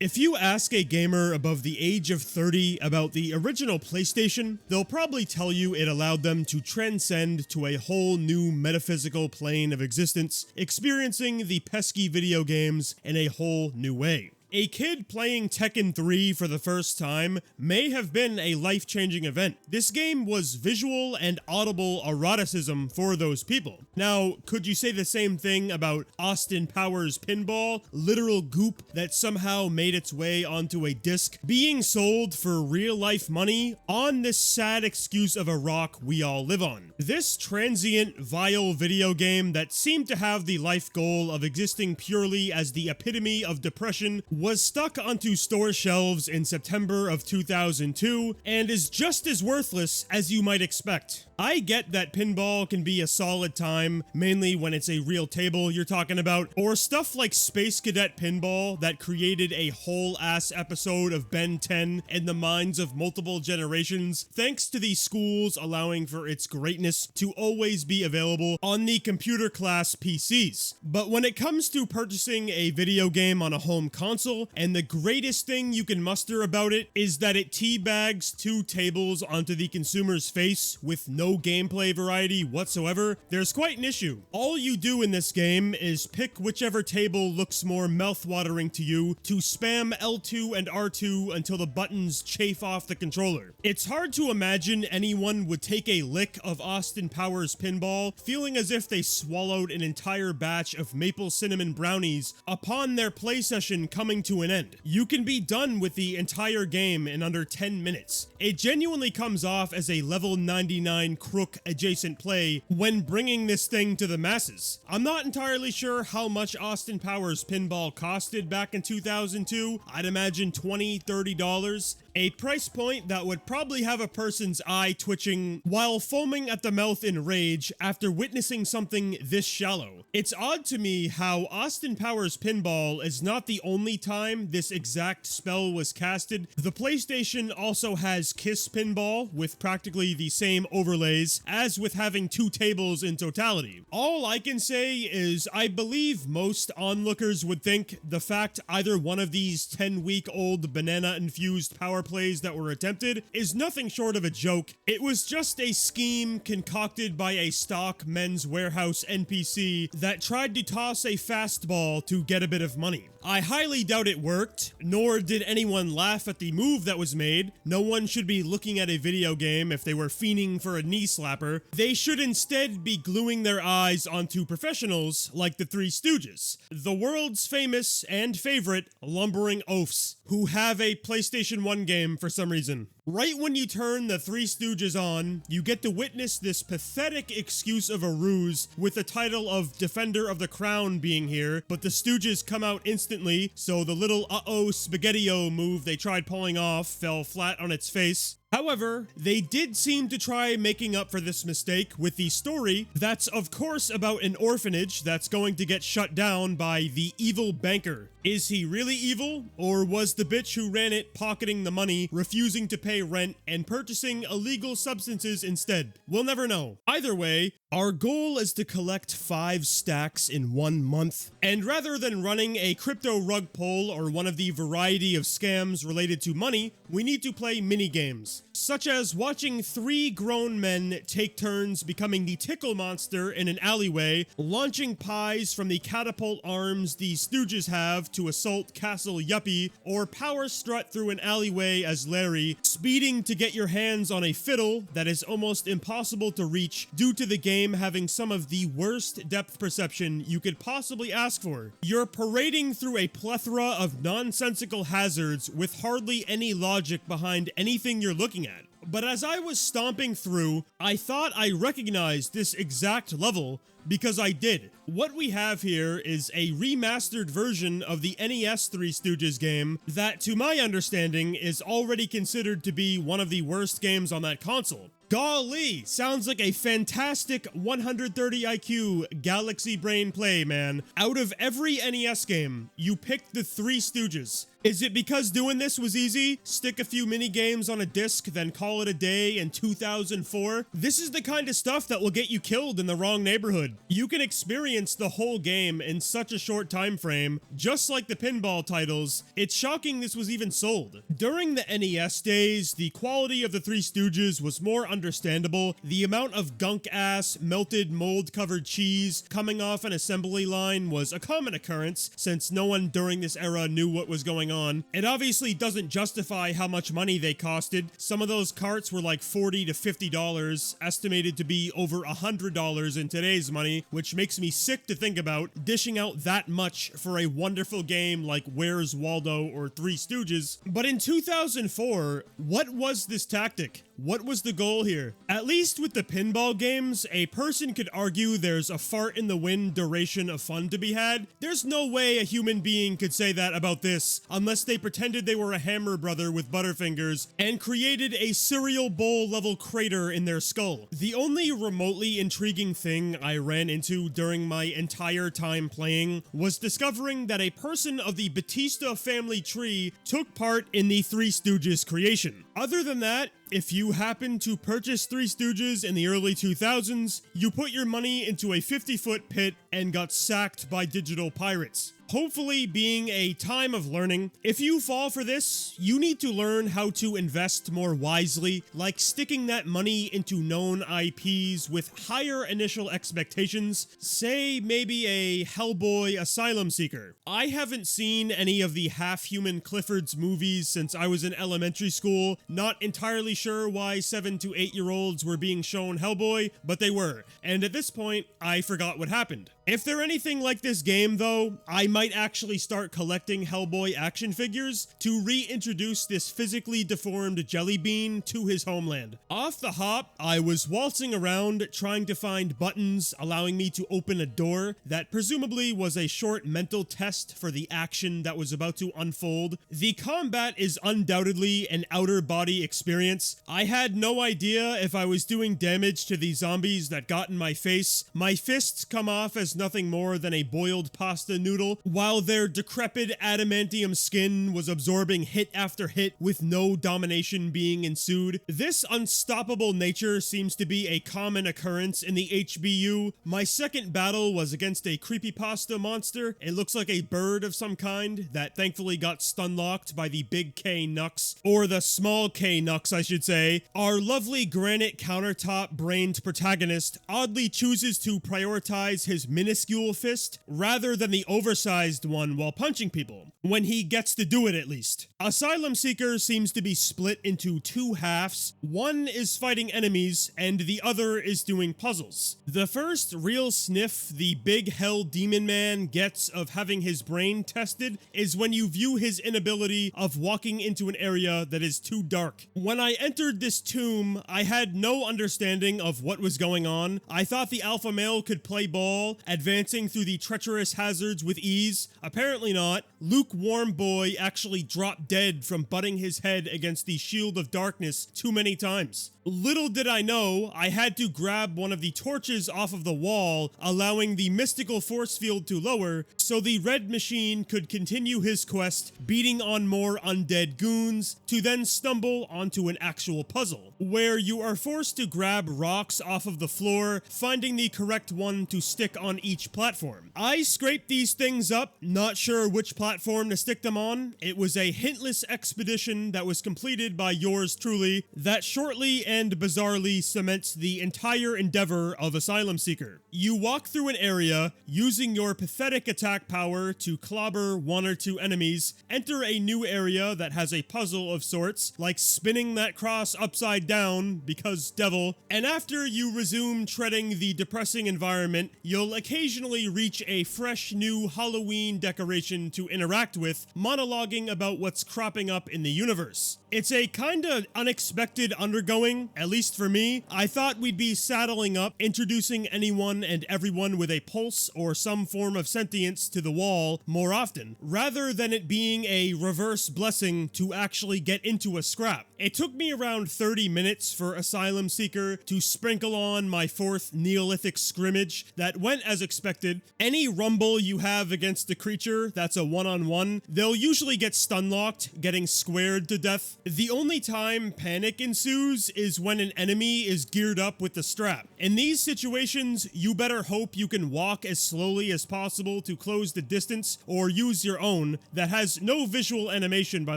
If you ask a gamer above the age of 30 about the original PlayStation, they'll probably tell you it allowed them to transcend to a whole new metaphysical plane of existence, experiencing the pesky video games in a whole new way. A kid playing Tekken 3 for the first time may have been a life-changing event. This game was visual and audible eroticism for those people. Now, could you say the same thing about Austin Powers Pinball? Literal goop that somehow made its way onto a disc, being sold for real-life money on this sad excuse of a rock we all live on. This transient, vile video game that seemed to have the life goal of existing purely as the epitome of depression was stuck onto store shelves in September of 2002 and is just as worthless as you might expect. I get that pinball can be a solid time, mainly when it's a real table you're talking about, or stuff like Space Cadet Pinball that created a whole-ass episode of Ben 10 in the minds of multiple generations, thanks to the schools allowing for its greatness to always be available on the computer class PCs. But when it comes to purchasing a video game on a home console, and the greatest thing you can muster about it is that it teabags two tables onto the consumer's face with no gameplay variety whatsoever, there's quite an issue. All you do in this game is pick whichever table looks more mouth-watering to you to spam L2 and R2 until the buttons chafe off the controller. It's hard to imagine anyone would take a lick of Austin Powers Pinball feeling as if they swallowed an entire batch of maple cinnamon brownies upon their play session coming to an end. You can be done with the entire game in under 10 minutes. It genuinely comes off as a level 99 crook adjacent play when bringing this thing to the masses. I'm not entirely sure how much Austin Powers Pinball costed back in 2002. I'd imagine $20–30. A price point that would probably have a person's eye twitching while foaming at the mouth in rage after witnessing something this shallow. It's odd to me how Austin Powers Pinball is not the only time this exact spell was casted. The PlayStation also has Kiss Pinball with practically the same overlays as with having two tables in totality. All I can say is I believe most onlookers would think the fact either one of these 10-week-old banana-infused power plays that were attempted is nothing short of a joke. It was just a scheme concocted by a stock Men's Warehouse NPC that tried to toss a fastball to get a bit of money. I highly doubt it worked, nor did anyone laugh at the move that was made. No one should be looking at a video game if they were fiending for a knee slapper. They should instead be gluing their eyes onto professionals like the Three Stooges, the world's famous and favorite lumbering oafs, who have a PlayStation 1 game for some reason. Right when you turn the Three Stooges on, you get to witness this pathetic excuse of a ruse with the title of Defender of the Crown being here, but the Stooges come out instantly, so the little uh-oh spaghetti-o move they tried pulling off fell flat on its face. However, they did seem to try making up for this mistake with the story that's of course about an orphanage that's going to get shut down by the evil banker. Is he really evil? Or was the bitch who ran it pocketing the money, refusing to pay rent, and purchasing illegal substances instead? We'll never know. Either way, our goal is to collect 5 stacks in 1 month. And rather than running a crypto rug pull or one of the variety of scams related to money, we need to play mini-games, such as watching 3 grown men take turns becoming the tickle monster in an alleyway, launching pies from the catapult arms the Stooges have to assault Castle Yuppie, or power strut through an alleyway as Larry, speeding to get your hands on a fiddle that is almost impossible to reach due to the game having some of the worst depth perception you could possibly ask for. You're parading through a plethora of nonsensical hazards with hardly any logic behind anything you're looking at. But as I was stomping through, I thought I recognized this exact level, because I did. What we have here is a remastered version of the NES Three Stooges game that, to my understanding, is already considered to be one of the worst games on that console. Golly, sounds like a fantastic 130 IQ Galaxy Brain play, man. Out of every NES game, you picked the Three Stooges. Is it because doing this was easy? Stick a few mini games on a disc, then call it a day in 2004? This is the kind of stuff that will get you killed in the wrong neighborhood. You can experience the whole game in such a short time frame, just like the pinball titles. It's shocking this was even sold. During the NES days, the quality of the Three Stooges was more understandable. The amount of gunk-ass, melted mold-covered cheese coming off an assembly line was a common occurrence, since no one during this era knew what was going on. It obviously doesn't justify how much money they costed. Some of those carts were like $40 to $50, estimated to be over $100 in today's money, which makes me sick to think about dishing out that much for a wonderful game like Where's Waldo or Three Stooges. But in 2004, what was this tactic? What was the goal here? At least with the pinball games, a person could argue there's a fart in the wind duration of fun to be had. There's no way a human being could say that about this unless they pretended they were a Hammer brother with Butterfingers and created a cereal bowl level crater in their skull. The only remotely intriguing thing I ran into during my entire time playing was discovering that a person of the Batista family tree took part in the Three Stooges creation. Other than that, if you happen to purchase Three Stooges in the early 2000s, you put your money into a 50-foot pit and got sacked by digital pirates. Hopefully being a time of learning. If you fall for this, you need to learn how to invest more wisely, like sticking that money into known IPs with higher initial expectations, say maybe a Hellboy Asylum Seeker. I haven't seen any of the half-human Clifford's movies since I was in elementary school, not entirely sure why 7 to 8-year-olds were being shown Hellboy, but they were, and at this point, I forgot what happened. If they're anything like this game though, I might actually start collecting Hellboy action figures to reintroduce this physically deformed jelly bean to his homeland. Off the hop, I was waltzing around trying to find buttons allowing me to open a door that presumably was a short mental test for the action that was about to unfold. The combat is undoubtedly an outer body experience. I had no idea if I was doing damage to the zombies that got in my face. My fists come off as nothing more than a boiled pasta noodle, while their decrepit adamantium skin was absorbing hit after hit with no domination being ensued. This unstoppable nature seems to be a common occurrence in the HBU. My second battle was against a creepypasta monster. It looks like a bird of some kind that thankfully got stun-locked by the big K Nux, or the small K Nux I should say. Our lovely granite countertop brained protagonist oddly chooses to prioritize his minuscule fist rather than the oversized one while punching people, when he gets to do it at least. Asylum Seeker seems to be split into two halves. One is fighting enemies and the other is doing puzzles. The first real sniff the big hell demon man gets of having his brain tested is when you view his inability of walking into an area that is too dark. When I entered this tomb, I had no understanding of what was going on. I thought the alpha male could play ball, advancing through the treacherous hazards with ease. Apparently not. Lukewarm boy actually dropped dead from butting his head against the shield of darkness too many times. Little did I know, I had to grab one of the torches off of the wall, allowing the mystical force field to lower, so the red machine could continue his quest, beating on more undead goons, to then stumble onto an actual puzzle, where you are forced to grab rocks off of the floor, finding the correct one to stick on each platform. I scraped these things up, not sure which platform to stick them on. It was a hintless expedition that was completed by yours truly, that shortly and bizarrely cements the entire endeavor of Asylum Seeker. You walk through an area, using your pathetic attack power to clobber one or two enemies, enter a new area that has a puzzle of sorts, like spinning that cross upside down, because devil, and after you resume treading the depressing environment, you'll occasionally reach a fresh new Halloween decoration to interact with, monologuing about what's cropping up in the universe. It's a kinda unexpected undergoing, at least for me. I thought we'd be saddling up, introducing anyone and everyone with a pulse or some form of sentience to the wall more often, rather than it being a reverse blessing to actually get into a scrap. It took me around 30 minutes for Asylum Seeker to sprinkle on my 4th Neolithic scrimmage that went as expected. Any rumble you have against the creature that's a one-on-one, they'll usually get stun-locked, getting squared to death. The only time panic ensues is when an enemy is geared up with the strap. In these situations, you better hope you can walk as slowly as possible to close the distance, or use your own, that has no visual animation, by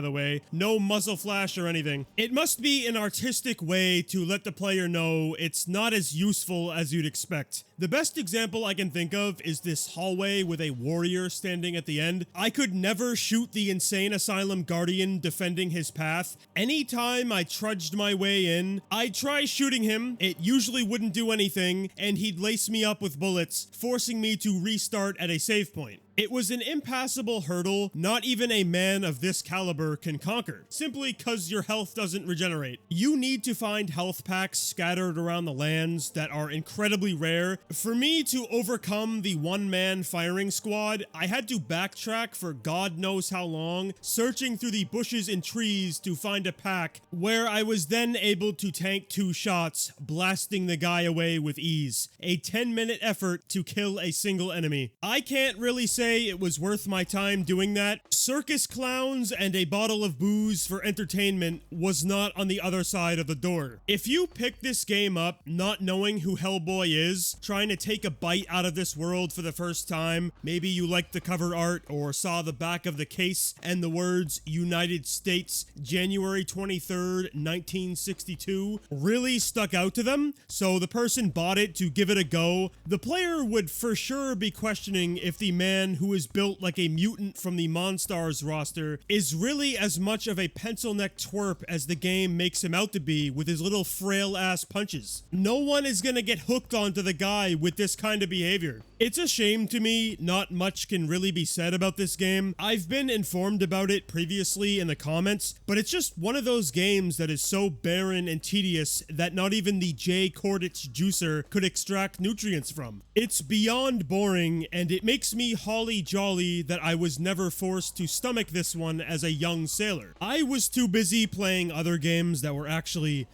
the way, no muzzle flash or anything. It must be an artistic way to let the player know it's not as useful as you'd expect. The best example I can think of is this hallway with a warrior standing at the end. I could never shoot the insane Asylum Guardian defending his path. Anytime I trudged my way in, I'd try shooting him, it usually wouldn't do anything, and he'd lace me up with bullets, forcing me to restart at a save point. It was an impassable hurdle not even a man of this caliber can conquer, simply cause your health doesn't regenerate. You need to find health packs scattered around the lands that are incredibly rare. For me to overcome the one-man firing squad, I had to backtrack for God knows how long, searching through the bushes and trees to find a pack, where I was then able to tank 2 shots, blasting the guy away with ease. A 10-minute effort to kill a single enemy. I can't really say it was worth my time doing that. Circus clowns and a bottle of booze for entertainment was not on the other side of the door. If you pick this game up not knowing who Hellboy is, trying to take a bite out of this world for the first time, maybe you liked the cover art or saw the back of the case and the words United States, January 23rd, 1962 really stuck out to them, so the person bought it to give it a go, the player would for sure be questioning if the man who is built like a mutant from the Monstars roster is really as much of a pencil-neck twerp as the game makes him out to be with his little frail-ass punches. No one is gonna get hooked onto the guy with this kind of behavior. It's a shame to me not much can really be said about this game. I've been informed about it previously in the comments, but it's just one of those games that is so barren and tedious that not even the J. Corditz juicer could extract nutrients from. It's beyond boring, and it makes me holly jolly that I was never forced to stomach this one as a young sailor. I was too busy playing other games that were actually,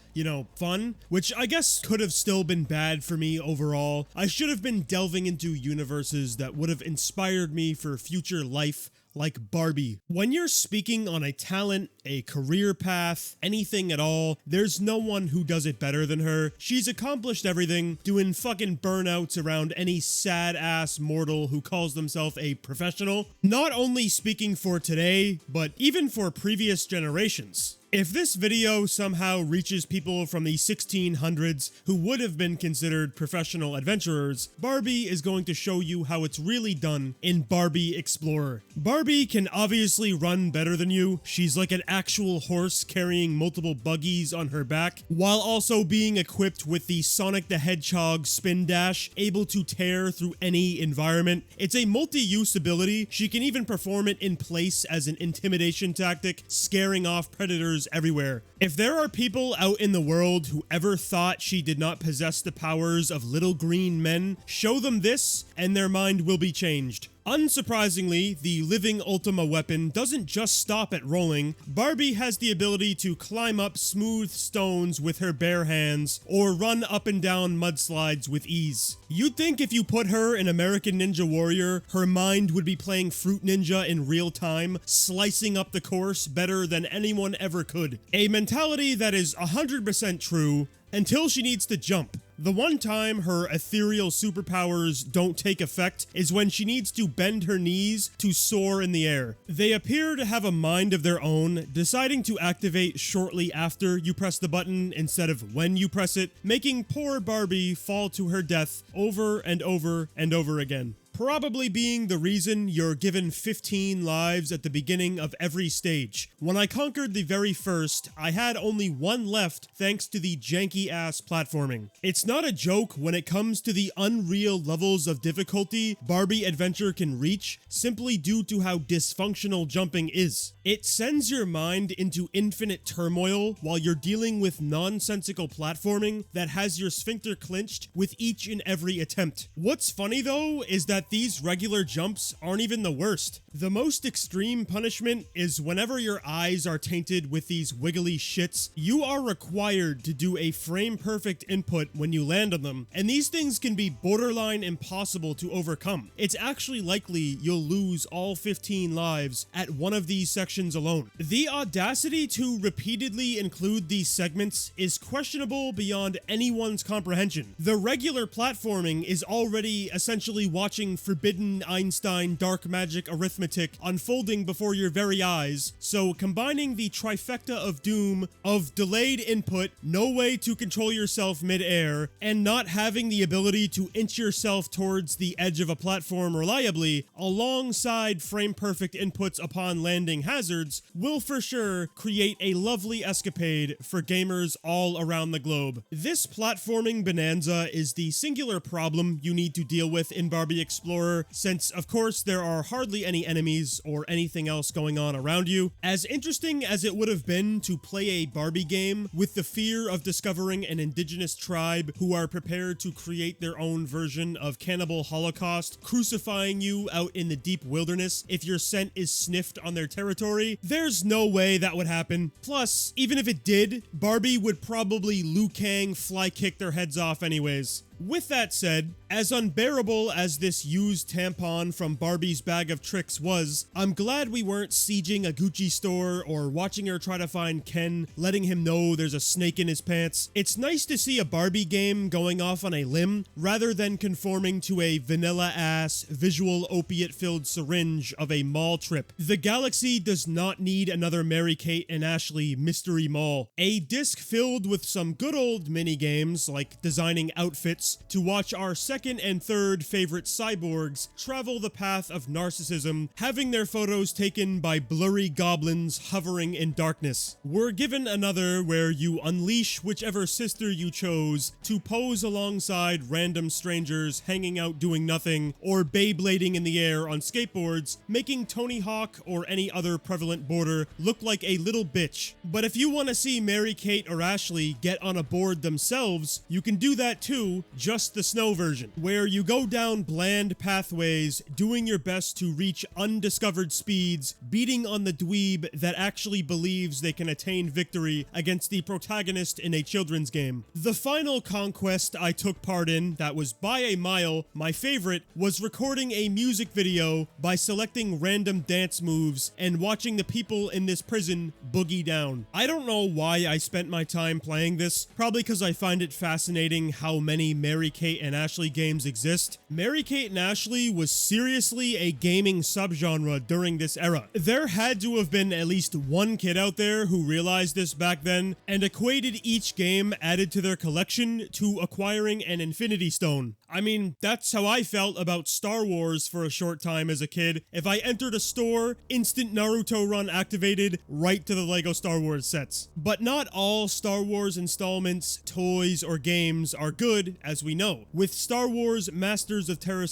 fun, which I guess could have still been bad for me overall. I should have been delving into universes that would have inspired me for future life, like Barbie. When you're speaking on a talent, a career path, anything at all, there's no one who does it better than her. She's accomplished everything, doing fucking burnouts around any sad-ass mortal who calls themselves a professional. Not only speaking for today, but even for previous generations. If this video somehow reaches people from the 1600s who would have been considered professional adventurers, Barbie is going to show you how it's really done in Barbie Explorer. Barbie can obviously run better than you. She's like an actual horse carrying multiple buggies on her back, while also being equipped with the Sonic the Hedgehog spin dash, able to tear through any environment. It's a multi-use ability. She can even perform it in place as an intimidation tactic, scaring off predators everywhere. If there are people out in the world who ever thought she did not possess the powers of little green men, show them this and their mind will be changed. Unsurprisingly, the living Ultima weapon doesn't just stop at rolling. Barbie has the ability to climb up smooth stones with her bare hands, or run up and down mudslides with ease. You'd think if you put her in American Ninja Warrior, her mind would be playing Fruit Ninja in real time, slicing up the course better than anyone ever could. A mentality that is 100% true, until she needs to jump. The one time her ethereal superpowers don't take effect is when she needs to bend her knees to soar in the air. They appear to have a mind of their own, deciding to activate shortly after you press the button instead of when you press it, making poor Barbie fall to her death over and over and over again. probably being the reason you're given 15 lives at the beginning of every stage. When I conquered the very first, I had only one left thanks to the janky-ass platforming. It's not a joke when it comes to the unreal levels of difficulty Barbie Adventure can reach, simply due to how dysfunctional jumping is. It sends your mind into infinite turmoil while you're dealing with nonsensical platforming that has your sphincter clinched with each and every attempt. What's funny though is that these regular jumps aren't even the worst. The most extreme punishment is whenever your eyes are tainted with these wiggly shits, you are required to do a frame-perfect input when you land on them, and these things can be borderline impossible to overcome. It's actually likely you'll lose all 15 lives at one of these sections alone. The audacity to repeatedly include these segments is questionable beyond anyone's comprehension. The regular platforming is already essentially watching forbidden Einstein dark magic arithmetic unfolding before your very eyes, so combining the trifecta of doom of delayed input, no way to control yourself mid-air, and not having the ability to inch yourself towards the edge of a platform reliably, alongside frame-perfect inputs upon landing hazards, will for sure create a lovely escapade for gamers all around the globe. This platforming bonanza is the singular problem you need to deal with in Barbie Explorer, since of course there are hardly any enemies or anything else going on around you. As interesting as it would have been to play a Barbie game with the fear of discovering an indigenous tribe who are prepared to create their own version of cannibal holocaust, crucifying you out in the deep wilderness if your scent is sniffed on their territory, there's no way that would happen. Plus, even if it did, Barbie would probably Liu Kang fly kick their heads off anyways. With that said, as unbearable as this used tampon from Barbie's bag of tricks was, I'm glad we weren't sieging a Gucci store or watching her try to find Ken, letting him know there's a snake in his pants. It's nice to see a Barbie game going off on a limb, rather than conforming to a vanilla-ass, visual opiate-filled syringe of a mall trip. The galaxy does not need another Mary-Kate and Ashley mystery mall. A disc filled with some good old mini-games, like designing outfits, to watch our second and third favorite cyborgs travel the path of narcissism, having their photos taken by blurry goblins hovering in darkness. We're given another where you unleash whichever sister you chose to pose alongside random strangers hanging out doing nothing or Beyblading in the air on skateboards, making Tony Hawk or any other prevalent boarder look like a little bitch. But if you want to see Mary-Kate or Ashley get on a board themselves, you can do that too, just the snow version, where you go down bland pathways, doing your best to reach undiscovered speeds, beating on the dweeb that actually believes they can attain victory against the protagonist in a children's game. The final conquest I took part in, that was by a mile my favorite, was recording a music video by selecting random dance moves and watching the people in this prison boogie down. I don't know why I spent my time playing this, probably because I find it fascinating how many Mary-Kate and Ashley games exist. Mary-Kate and Ashley was seriously a gaming subgenre during this era. There had to have been at least one kid out there who realized this back then and equated each game added to their collection to acquiring an Infinity Stone. I mean, that's how I felt about Star Wars for a short time as a kid. If I entered a store, instant Naruto run activated, right to the Lego Star Wars sets. But not all Star Wars installments, toys, or games are good, as we know, with Star Wars Masters of Teräs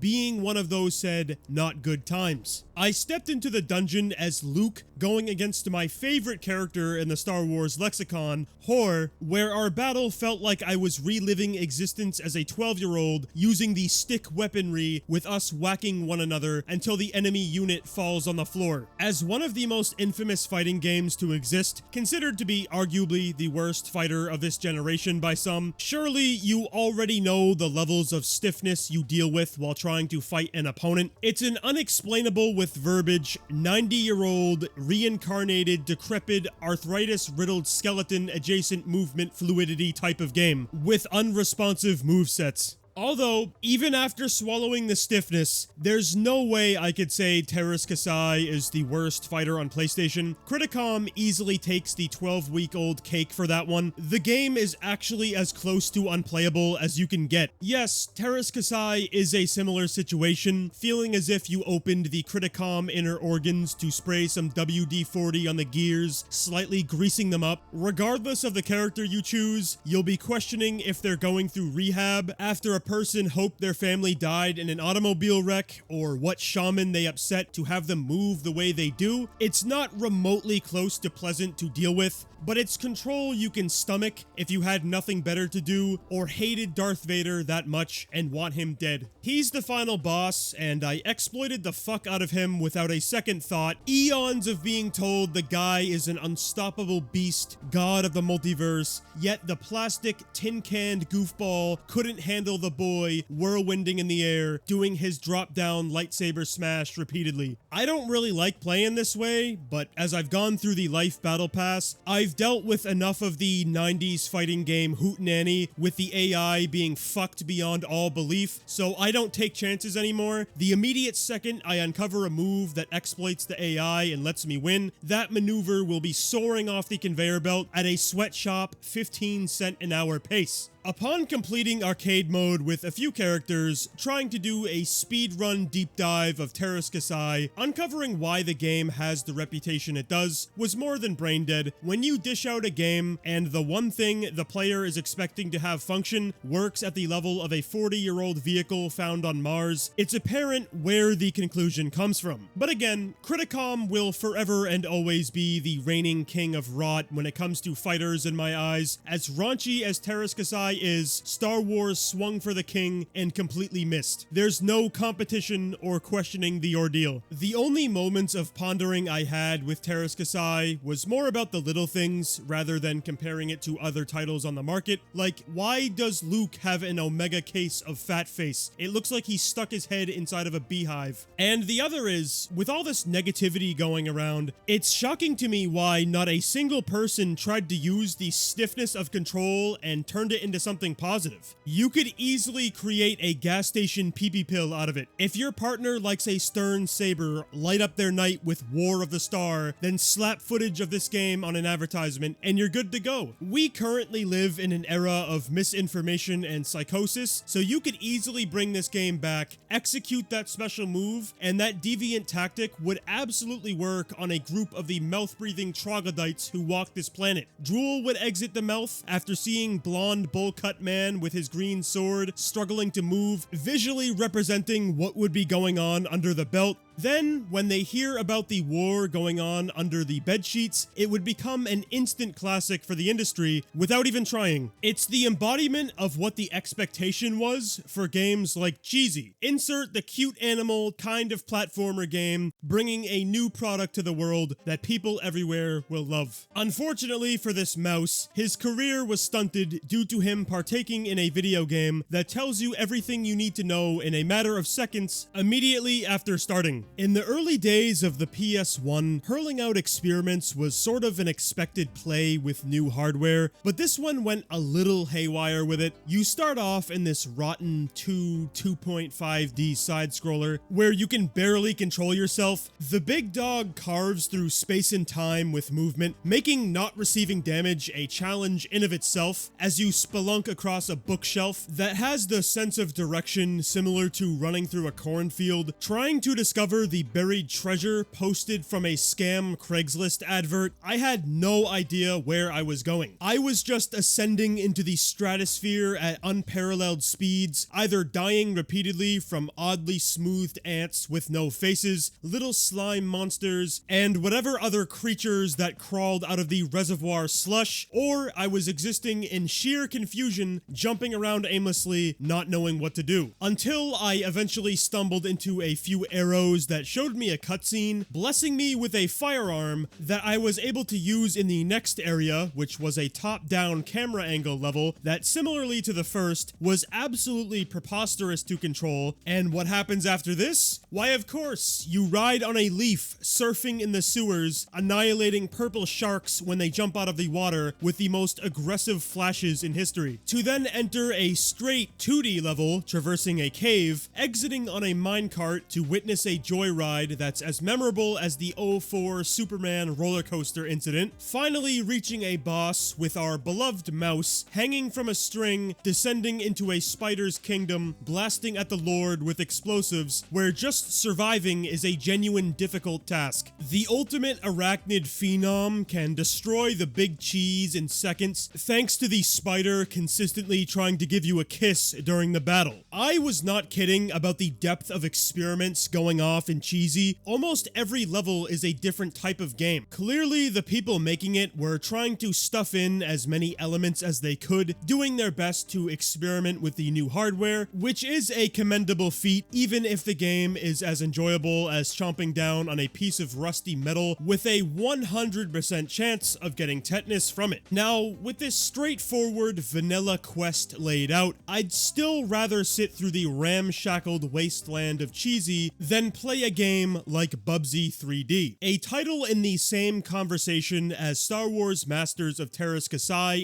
being one of those said not good times. I stepped into the dungeon as Luke, going against my favorite character in the Star Wars lexicon, Hor, where our battle felt like I was reliving existence as a 12-year-old using the stick weaponry with us whacking one another until the enemy unit falls on the floor. As one of the most infamous fighting games to exist, considered to be arguably the worst fighter of this generation by some, surely you already know the levels of stiffness you deal with while trying to fight an opponent. It's an unexplainable with verbiage, 90-year-old, reincarnated, decrepit, arthritis-riddled skeleton adjacent movement fluidity type of game, with unresponsive movesets. Although, even after swallowing the stiffness, there's no way I could say Teräs Käsi is the worst fighter on PlayStation. Criticom easily takes the 12-week-old cake for that one. The game is actually as close to unplayable as you can get. Yes, Teräs Käsi is a similar situation, feeling as if you opened the Criticom inner organs to spray some WD-40 on the gears, slightly greasing them up. Regardless of the character you choose, you'll be questioning if they're going through rehab after a person hoped their family died in an automobile wreck, or what shaman they upset to have them move the way they do. It's not remotely close to pleasant to deal with, but it's control you can stomach if you had nothing better to do or hated Darth Vader that much and want him dead. He's the final boss, and I exploited the fuck out of him without a second thought. Eons of being told the guy is an unstoppable beast, god of the multiverse, yet the plastic tin-canned goofball couldn't handle the boy whirlwinding in the air, doing his drop-down lightsaber smash repeatedly. I don't really like playing this way, but as I've gone through the life battle pass, I've dealt with enough of the 90s fighting game hootenanny with the AI being fucked beyond all belief, so I don't take chances anymore. The immediate second I uncover a move that exploits the AI and lets me win, that maneuver will be soaring off the conveyor belt at a sweatshop 15-cent an hour pace. Upon completing arcade mode with a few characters, trying to do a speedrun deep dive of Teräs Käsi, uncovering why the game has the reputation it does was more than brain dead. When you dish out a game and the one thing the player is expecting to have function works at the level of a 40-year-old vehicle found on Mars, it's apparent where the conclusion comes from. But again, Criticom will forever and always be the reigning king of rot when it comes to fighters in my eyes. As raunchy as Teräs Käsi is, Star Wars swung for the king and completely missed. There's no competition or questioning the ordeal. The only moments of pondering I had with Teräs Käsi was more about the little things rather than comparing it to other titles on the market, like why does Luke have an Omega case of fat face? It looks like he stuck his head inside of a beehive. And the other is, with all this negativity going around, it's shocking to me why not a single person tried to use the stiffness of control and turned it into something positive. You could easily create a gas station pee-pee pill out of it. If your partner likes a stern saber, light up their night with War of the Star, then slap footage of this game on an advertisement, and you're good to go. We currently live in an era of misinformation and psychosis, so you could easily bring this game back, execute that special move, and that deviant tactic would absolutely work on a group of the mouth-breathing troglodytes who walk this planet. Drool would exit the mouth after seeing blonde bowl-cut man with his green sword struggling to move, visually representing what would be going on under the belt. Then, when they hear about the war going on under the bedsheets, it would become an instant classic for the industry without even trying. It's the embodiment of what the expectation was for games like Käsi. Insert the cute animal kind of platformer game, bringing a new product to the world that people everywhere will love. Unfortunately for this mouse, his career was stunted due to him partaking in a video game that tells you everything you need to know in a matter of seconds immediately after starting. In the early days of the PS1, hurling out experiments was sort of an expected play with new hardware, but this one went a little haywire with it. You start off in this rotten 2.5D side-scroller where you can barely control yourself. The big dog carves through space and time with movement, making not receiving damage a challenge in of itself as you spelunk across a bookshelf that has the sense of direction similar to running through a cornfield, trying to discover the buried treasure posted from a scam Craigslist advert. I had no idea where I was going. I was just ascending into the stratosphere at unparalleled speeds, either dying repeatedly from oddly smoothed ants with no faces, little slime monsters, and whatever other creatures that crawled out of the reservoir slush, or I was existing in sheer confusion, jumping around aimlessly, not knowing what to do. Until I eventually stumbled into a few arrows menus that showed me a cutscene, blessing me with a firearm that I was able to use in the next area, which was a top-down camera angle level that, similarly to the first, was absolutely preposterous to control. And what happens after this? Why, of course, you ride on a leaf, surfing in the sewers, annihilating purple sharks when they jump out of the water with the most aggressive flashes in history, to then enter a straight 2D level, traversing a cave, exiting on a minecart to witness a joyride that's as memorable as the '04 Superman roller coaster incident, finally reaching a boss with our beloved mouse hanging from a string, descending into a spider's kingdom, blasting at the Lord with explosives, where just surviving is a genuine difficult task. The ultimate arachnid phenom can destroy the big cheese in seconds, thanks to the spider consistently trying to give you a kiss during the battle. I was not kidding about the depth of experiments going off in Cheesy. Almost every level is a different type of game. Clearly, the people making it were trying to stuff in as many elements as they could, doing their best to experiment with the new hardware, which is a commendable feat, even if the game is as enjoyable as chomping down on a piece of rusty metal with a 100% chance of getting tetanus from it. Now, with this straightforward vanilla quest laid out, I'd still rather sit through the ramshackled wasteland of Cheesy than play a game like Bubsy 3D, a title in the same conversation as Star Wars Masters of Teräs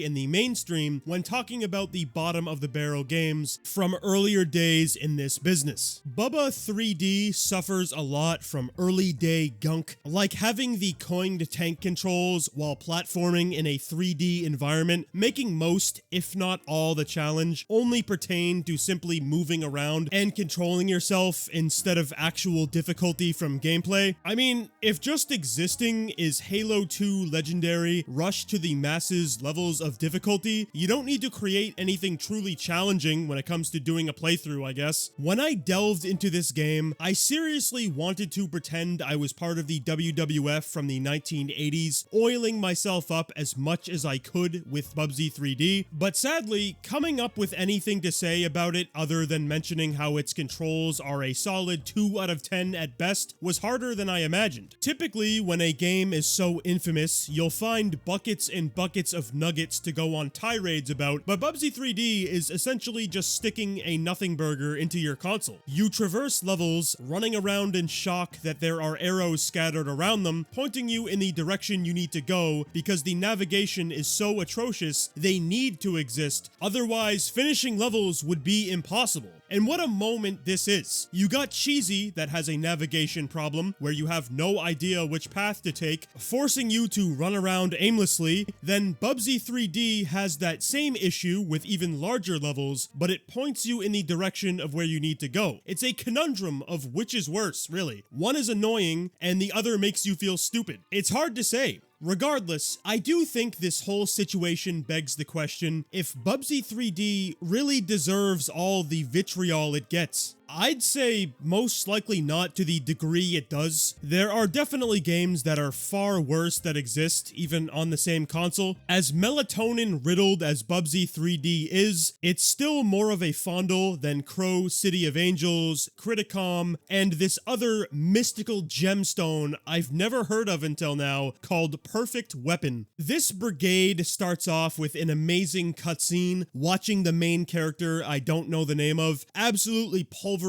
in the mainstream when talking about the bottom of the barrel games from earlier days in this business. Bubba 3D suffers a lot from early day gunk, like having the coined tank controls while platforming in a 3D environment, making most, if not all, the challenge only pertain to simply moving around and controlling yourself instead of actual difficulty from gameplay. I mean, if just existing is Halo 2 Legendary Rush to the Masses levels of difficulty, you don't need to create anything truly challenging when it comes to doing a playthrough, I guess. When I delved into this game, I seriously wanted to pretend I was part of the WWF from the 1980s, oiling myself up as much as I could with Bubsy 3D, but sadly, coming up with anything to say about it other than mentioning how its controls are a solid 2 out of 10 at best was harder than I imagined. Typically, when a game is so infamous, you'll find buckets and buckets of nuggets to go on tirades about, but Bubsy 3D is essentially just sticking a nothing burger into your console. You traverse levels, running around in shock that there are arrows scattered around them, pointing you in the direction you need to go because the navigation is so atrocious they need to exist, otherwise finishing levels would be impossible. And what a moment this is. You got Cheesy that has a navigation problem where you have no idea which path to take, forcing you to run around aimlessly. Then Bubsy 3D has that same issue with even larger levels, but it points you in the direction of where you need to go. It's a conundrum of which is worse, really. One is annoying and the other makes you feel stupid. It's hard to say. Regardless, I do think this whole situation begs the question if Bubsy 3D really deserves all the vitriol it gets. I'd say most likely not to the degree it does. There are definitely games that are far worse that exist, even on the same console. As melatonin-riddled as Bubsy 3D is, it's still more of a fondle than Crow City of Angels, Criticom, and this other mystical gemstone I've never heard of until now called Perfect Weapon. This brigade starts off with an amazing cutscene, watching the main character I don't know the name of absolutely pulverizing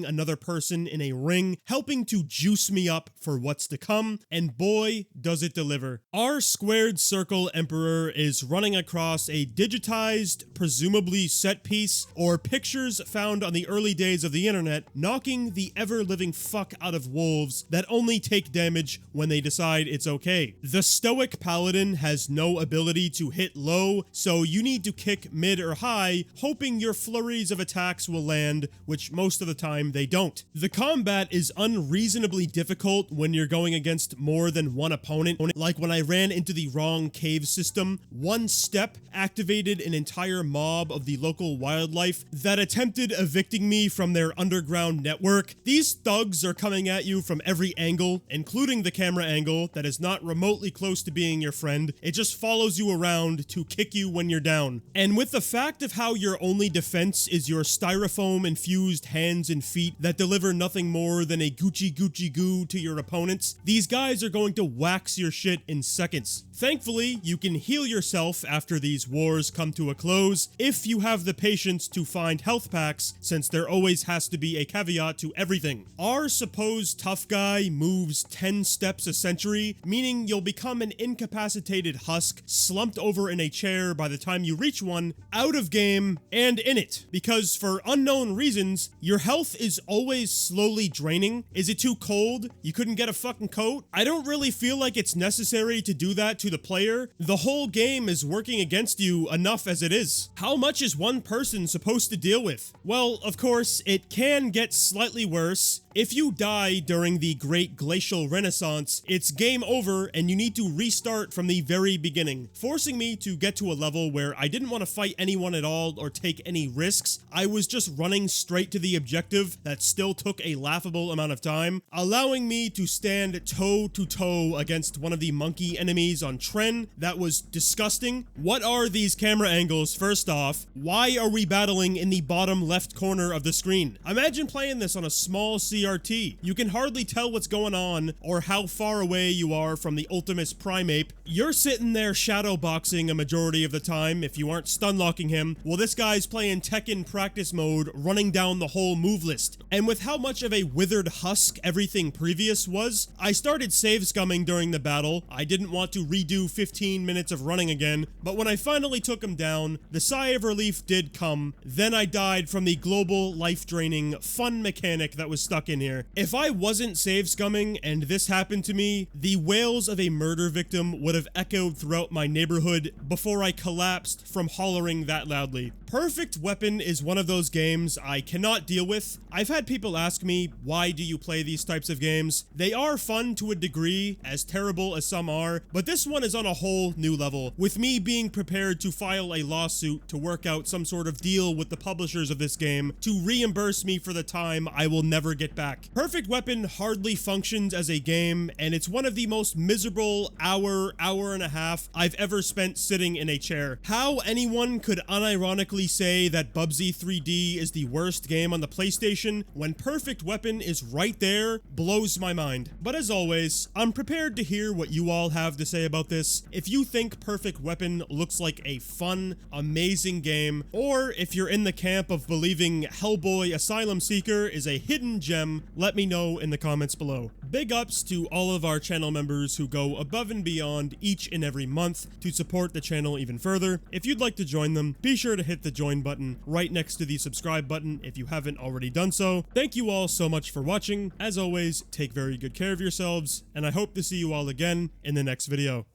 another person in a ring, helping to juice me up for what's to come, and boy, does it deliver. Our squared circle emperor is running across a digitized, presumably set piece, or pictures found on the early days of the internet, knocking the ever-living fuck out of wolves that only take damage when they decide it's okay. The stoic paladin has no ability to hit low, so you need to kick mid or high, hoping your flurries of attacks will land, which most of the time they don't. The combat is unreasonably difficult when you're going against more than one opponent, like when I ran into the wrong cave system. One step activated an entire mob of the local wildlife that attempted evicting me from their underground network. These thugs are coming at you from every angle, including the camera angle that is not remotely close to being your friend. It just follows you around to kick you when you're down. And with the fact of how your only defense is your styrofoam infused hand hands and feet that deliver nothing more than a Gucci goo to your opponents, these guys are going to wax your shit in seconds. Thankfully, you can heal yourself after these wars come to a close if you have the patience to find health packs, since there always has to be a caveat to everything. Our supposed tough guy moves 10 steps a century, meaning you'll become an incapacitated husk slumped over in a chair by the time you reach one, out of game and in it, because for unknown reasons, your health is always slowly draining. Is it too cold? You couldn't get a fucking coat? I don't really feel like it's necessary to do that to the player. The whole game is working against you enough as it is. How much is one person supposed to deal with? Well, of course, it can get slightly worse. If you die during the Great Glacial Renaissance, it's game over and you need to restart from the very beginning, forcing me to get to a level where I didn't want to fight anyone at all or take any risks. I was just running straight to the objective that still took a laughable amount of time, allowing me to stand toe to toe against one of the monkey enemies on Tren. That was disgusting. What are these camera angles, first off? Why are we battling in the bottom left corner of the screen? Imagine playing this on a small CRT. You can hardly tell what's going on or how far away you are from the Ultimus Primeape. You're sitting there shadow boxing a majority of the time if you aren't stun locking him, while this guy's playing Tekken practice mode, running down the whole move list. And with how much of a withered husk everything previous was, I started save scumming during the battle. I didn't want to redo 15 minutes of running again, but when I finally took him down, the sigh of relief did come. Then I died from the global life-draining fun mechanic that was stuck in here. If I wasn't save scumming and this happened to me, the wails of a murder victim would have echoed throughout my neighborhood before I collapsed from hollering that loudly. Perfect Weapon is one of those games I cannot deal with. I've had people ask me, why do you play these types of games? They are fun to a degree, as terrible as some are, but this one is on a whole new level, with me being prepared to file a lawsuit to work out some sort of deal with the publishers of this game to reimburse me for the time I will never get back. Perfect Weapon hardly functions as a game, and it's one of the most miserable hour and a half I've ever spent sitting in a chair. How anyone could unironically say that Bubsy 3D is the worst game on the PlayStation when Perfect Weapon is right there blows my mind. But as always, I'm prepared to hear what you all have to say about this. If you think Perfect Weapon looks like a fun, amazing game, or if you're in the camp of believing Hellboy Asylum Seeker is a hidden gem, let me know in the comments below. Big ups to all of our channel members who go above and beyond each and every month to support the channel even further. If you'd like to join them, be sure to hit the join button right next to the subscribe button if you haven't already done so. Thank you all so much for watching. As always, take very good care of yourselves, and I hope to see you all again in the next video.